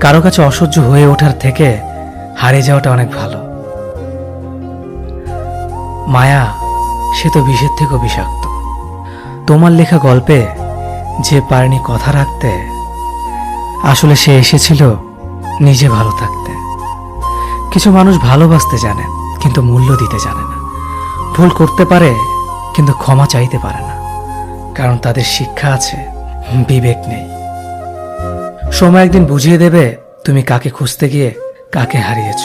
কারো কাছে অসহ্য হয়ে ওঠার থেকে হারিয়ে যাওয়াটা অনেক ভালো। মায়া সে তো বিষের থেকেও বিষাক্ত। তোমার লেখা গল্পে যে পারেনি কথা রাখতে, আসলে সে এসেছিল নিজে ভালো থাকতে। কিছু মানুষ ভালোবাসতে জানে কিন্তু মূল্য দিতে জানে না। ভুল করতে পারে কিন্তু ক্ষমা চাইতে পারে না, কারণ তাদের শিক্ষা আছে, বিবেক নেই। সময় একদিন বুঝিয়ে দেবে তুমি কাকে খুঁজতে গিয়ে কাকে হারিয়েছ।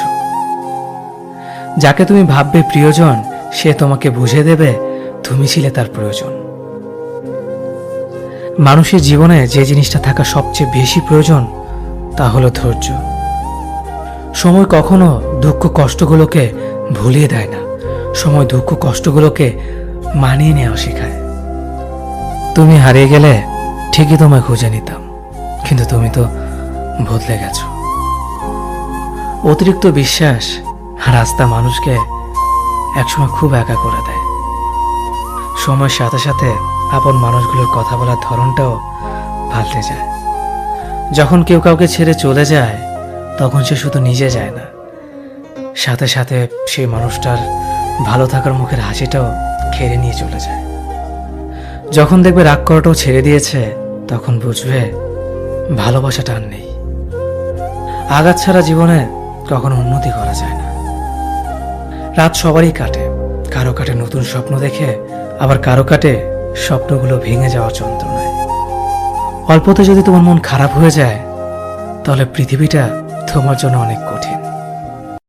যাকে তুমি ভাববে প্রিয়জন, সে তোমাকে বুঝিয়ে দেবে তুমি ছিলে তার প্রয়োজন। মানুষের জীবনে যে জিনিসটা থাকা সবচেয়ে বেশি প্রয়োজন তা হলো ধৈর্য। সময় কখনো দুঃখ কষ্টগুলোকে ভুলিয়ে দেয় না, সময় দুঃখ কষ্টগুলোকে মানিয়ে নেওয়া শেখায়। তুমি হারিয়ে গেলে ঠিকই তোমায় খুঁজে নিতাম, কিন্তু তুমি তো বদলে গেছো। অতিরিক্ত বিশ্বাস রাস্তা মানুষকে একসময় খুব একা করে দেয়। সময়ের সাথে সাথে আপন মানুষগুলোর কথা বলার ধরনটাও পাল্টে যায়। যখন কেউ কাউকে ছেড়ে চলে যায়, তখন সে শুধু নিজে যায় না, সাথে সাথে সেই মানুষটার ভালো থাকার মুখের হাসিটাও কেড়ে নিয়ে চলে যায়। যখন দেখবে রাগ করাটাও ছেড়ে দিয়েছে, তখন বুঝবে ভালোবাসাটা আর নেই। আঘাত ছাড়া জীবনে কখনো উন্নতি করা যায় না। রাত সবারই কাটে, কারো কাটে নতুন স্বপ্ন দেখে, আবার কারো কাটে স্বপ্নগুলো ভেঙে যাওয়ার যন্ত্রণায়। অল্পতে যদি তোমার মন খারাপ হয়ে যায়, তাহলে পৃথিবীটা তোমার জন্য অনেক কঠিন।